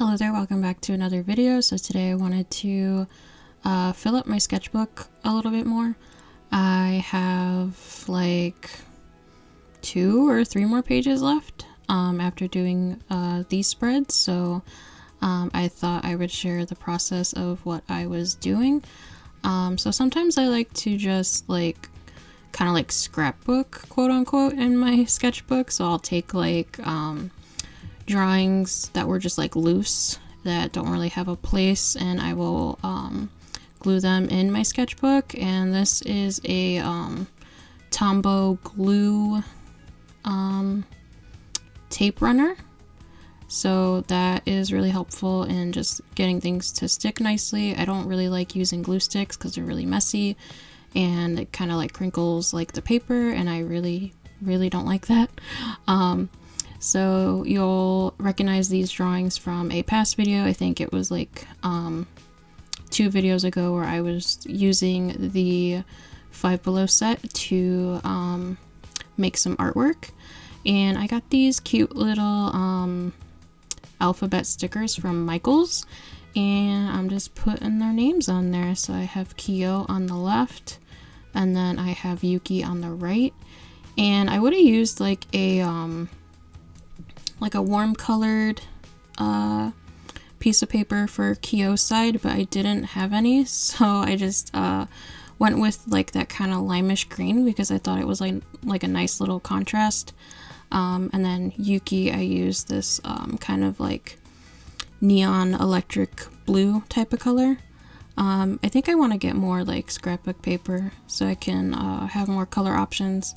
Hello there, welcome back to another video. So today I wanted to fill up my sketchbook a little bit more. I have like 2 or 3 more pages left after doing these spreads, so I thought I would share the process of what I was doing. So sometimes I like to just kind of like scrapbook, quote unquote, in my sketchbook. So I'll take like drawings that were just like loose, that don't really have a place, and I will glue them in my sketchbook. And this is a Tombow glue tape runner, so that is really helpful in just getting things to stick nicely. I don't really like using glue sticks because they're really messy and it kind of like crinkles like the paper, and I really don't like that. So you'll recognize these drawings from a past video. I think it was like 2 videos ago, where I was using the Five Below set to make some artwork. And I got these cute little alphabet stickers from Michaels, and I'm just putting their names on there. So I have Kyo on the left, and then I have Yuki on the right. And I would have used like a warm colored piece of paper for Kyo's side, but I didn't have any, so I just went with like that kind of limeish green because I thought it was like a nice little contrast. And then Yuki, I used this kind of like neon electric blue type of color. I think I want to get more like scrapbook paper so I can have more color options.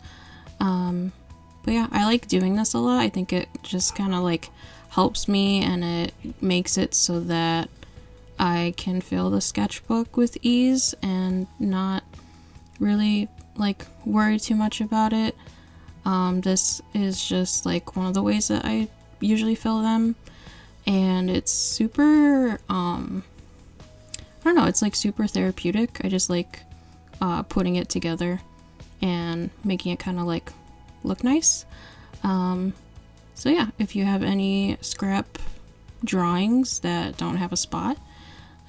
But yeah, I like doing this a lot. I think it just kind of like helps me, and it makes it so that I can fill the sketchbook with ease and not really like worry too much about it. This is just like one of the ways that I usually fill them, and it's super, I don't know, it's like super therapeutic. I just like putting it together and making it kind of like look nice. So yeah, if you have any scrap drawings that don't have a spot,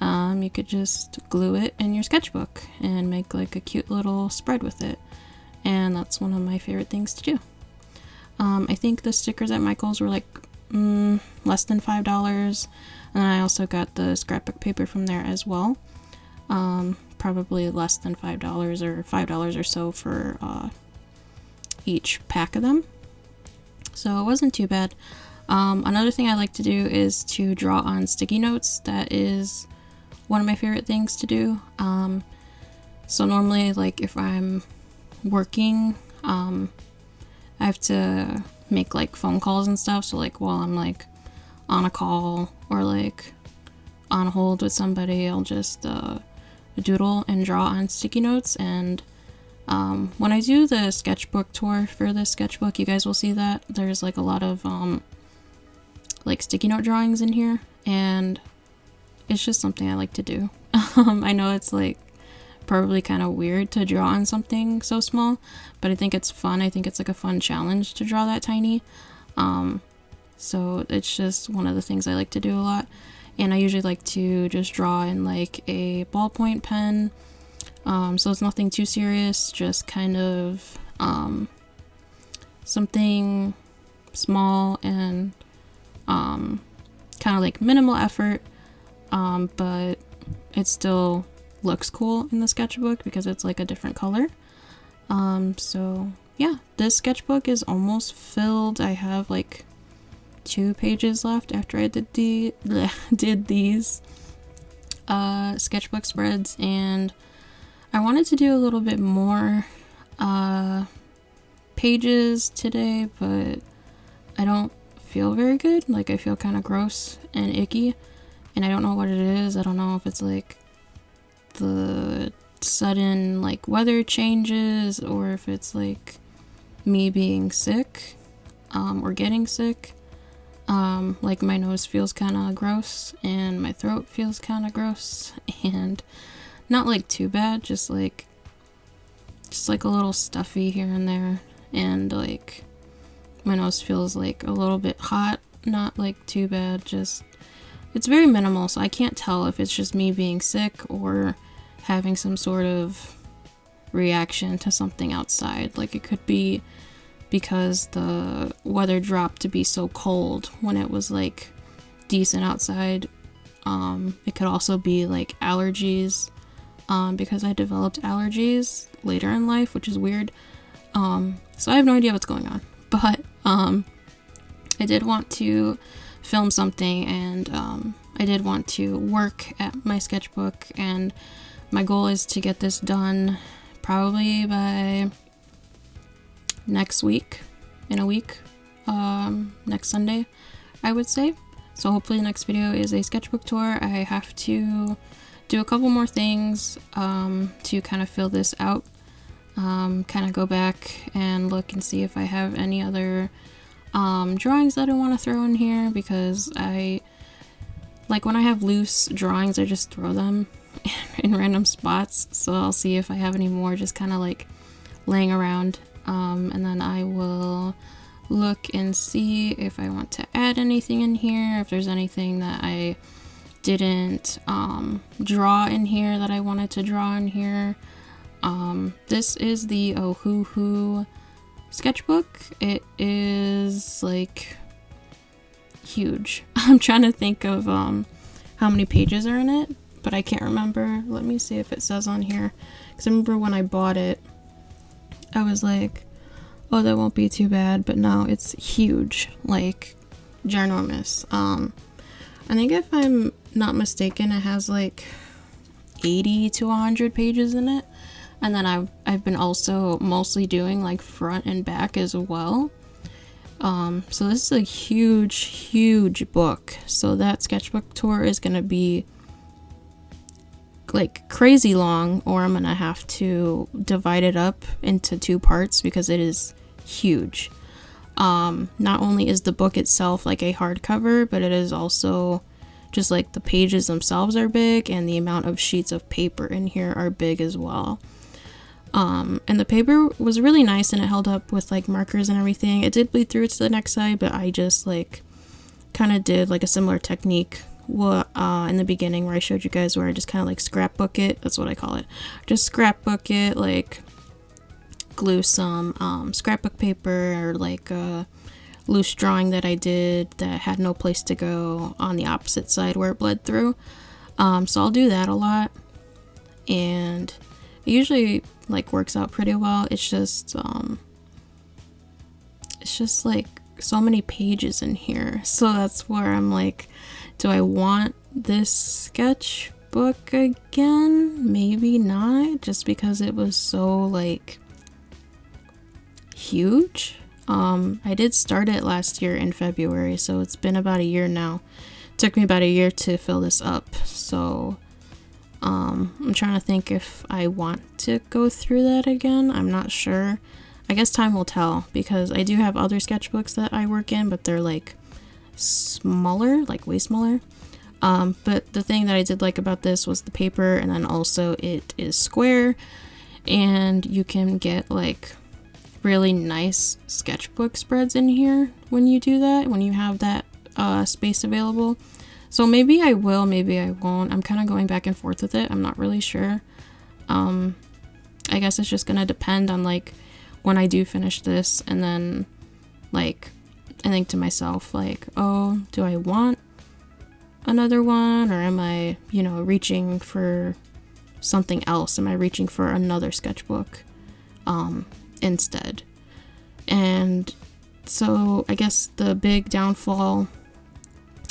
you could just glue it in your sketchbook and make like a cute little spread with it. And that's one of my favorite things to do. I think the stickers at Michael's were like less than $5, and I also got the scrapbook paper from there as well. Probably less than $5 or $5 or so for each pack of them, so it wasn't too bad. Another thing I like to do is to draw on sticky notes. That is one of my favorite things to do. So normally, like if I'm working, I have to make like phone calls and stuff, so like while I'm like on a call or like on hold with somebody, I'll just doodle and draw on sticky notes. And when I do the sketchbook tour for this sketchbook, you guys will see that there's like a lot of like sticky note drawings in here, and it's just something I like to do. I know it's like probably kind of weird to draw on something so small, but I think it's fun. I think it's like a fun challenge to draw that tiny. So it's just one of the things I like to do a lot, and I usually like to just draw in like a ballpoint pen. So it's nothing too serious, just kind of something small and kind of like minimal effort, but it still looks cool in the sketchbook because it's like a different color. So yeah, this sketchbook is almost filled. I have like 2 pages left after I did these sketchbook spreads, and I wanted to do a little bit more pages today, but I don't feel very good. Like I feel kind of gross and icky, and I don't know what it is. I don't know if it's like the sudden like weather changes, or if it's like me being sick or getting sick. Like my nose feels kind of gross and my throat feels kind of gross, and not like too bad, just like a little stuffy here and there, and like my nose feels like a little bit hot, not like too bad, just it's very minimal, so I can't tell if it's just me being sick or having some sort of reaction to something outside. Like, it could be because the weather dropped to be so cold when it was like decent outside. It could also be like allergies, because I developed allergies later in life, which is weird. So I have no idea what's going on, but I did want to film something, and I did want to work at my sketchbook, and my goal is to get this done probably by next week, in a week, next Sunday, I would say. So hopefully the next video is a sketchbook tour. I have to do a couple more things to kind of fill this out, kind of go back and look and see if I have any other drawings that I want to throw in here, because I like when I have loose drawings, I just throw them in random spots. So I'll see if I have any more just kind of like laying around, and then I will look and see if I want to add anything in here, if there's anything that I didn't draw in here that I wanted to draw in here. This is the Ohuhu sketchbook. It is like huge. I'm trying to think of how many pages are in it, but I can't remember. Let me see if it says on here, because I remember when I bought it I was like, oh, that won't be too bad, but no, it's huge, like ginormous. I think if I'm not mistaken, it has like 80 to 100 pages in it. And then I've been also mostly doing like front and back as well. So this is a huge book. So that sketchbook tour is gonna be like crazy long, or I'm gonna have to divide it up into 2 parts because it is huge. Not only is the book itself like a hardcover, but it is also just like the pages themselves are big, and the amount of sheets of paper in here are big as well. And the paper was really nice, and it held up with like markers and everything. It did bleed through to the next side, but I just like kind of did like a similar technique in the beginning where I showed you guys, where I just kind of like scrapbook it. That's what I call it. Just scrapbook it, like glue some scrapbook paper or like a loose drawing that I did that had no place to go on the opposite side where it bled through. So I'll do that a lot, and it usually like works out pretty well. It's just like so many pages in here, so that's where I'm like, do I want this sketchbook again? Maybe not, just because it was so like huge. I did start it last year in February, so it's been about a year now. It took me about a year to fill this up, so I'm trying to think if I want to go through that again. I'm not sure. I guess time will tell, because I do have other sketchbooks that I work in, but they're like smaller, like way smaller. But the thing that I did like about this was the paper, and then also it is square, and you can get like really nice sketchbook spreads in here when you do that, when you have that space available. So maybe I will, maybe I won't. I'm kind of going back and forth with it. I'm not really sure. I guess it's just gonna depend on like when I do finish this, and then like I think to myself like, oh, do I want another one, or am I, you know, reaching for something else? Am I reaching for another sketchbook instead? And so I guess the big downfall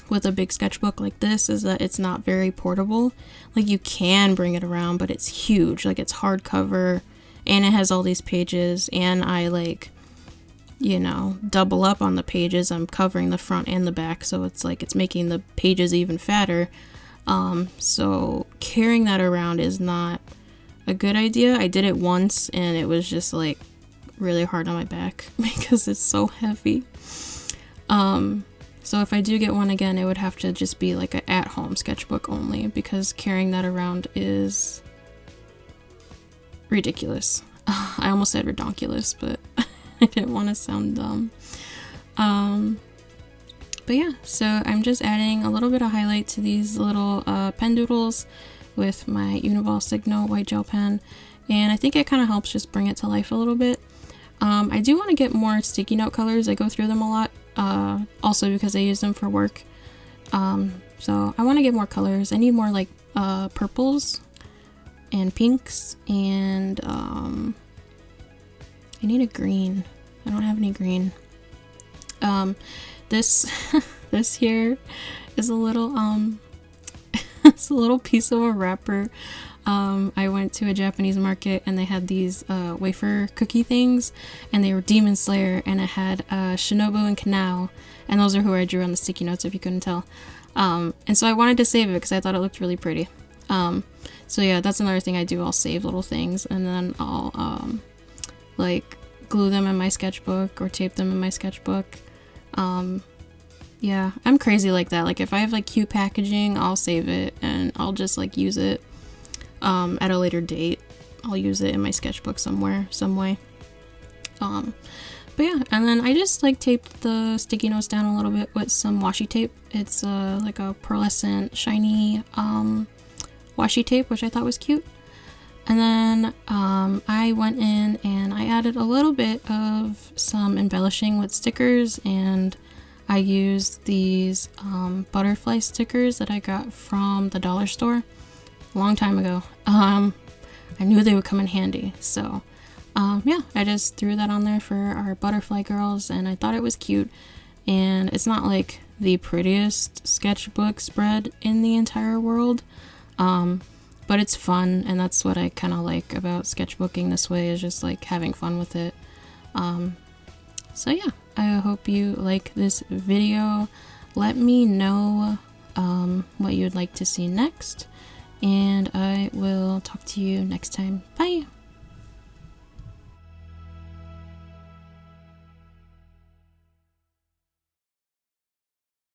with a big sketchbook like this is that it's not very portable. Like, you can bring it around, but it's huge. Like, it's hardcover, and it has all these pages, and I like, you know, double up on the pages. I'm covering the front and the back, so it's like it's making the pages even fatter. So carrying that around is not a good idea. I did it once, and it was just like really hard on my back because it's so heavy. So if I do get one again, it would have to just be like an at-home sketchbook only, because carrying that around is ridiculous. I almost said redonkulous, but I didn't want to sound dumb. But yeah, so I'm just adding a little bit of highlight to these little pen doodles with my Uniball Signo white gel pen, and I think it kind of helps just bring it to life a little bit. I do want to get more sticky note colors. I go through them a lot, also because I use them for work. So I want to get more colors. I need more like purples and pinks, and I need a green. I don't have any green. This this here is a little it's a little piece of a wrapper. I went to a Japanese market and they had these wafer cookie things, and they were Demon Slayer, and it had Shinobu and Kanao, and those are who I drew on the sticky notes if you couldn't tell. And so I wanted to save it because I thought it looked really pretty. So yeah, that's another thing I do. I'll save little things and then I'll like glue them in my sketchbook or tape them in my sketchbook. Yeah, I'm crazy like that. Like if I have like cute packaging, I'll save it and I'll just like use it at a later date. I'll use it in my sketchbook somewhere, some way. But yeah, and then I just like taped the sticky notes down a little bit with some washi tape. It's like a pearlescent shiny washi tape, which I thought was cute. And then I went in and I added a little bit of some embellishing with stickers, and I used these butterfly stickers that I got from the dollar store a long time ago. I knew they would come in handy, so yeah, I just threw that on there for our butterfly girls, and I thought it was cute. And it's not like the prettiest sketchbook spread in the entire world, but it's fun, and that's what I kind of like about sketchbooking this way, is just like having fun with it. So yeah, I hope you like this video. Let me know what you'd like to see next, and I will talk to you next time. Bye!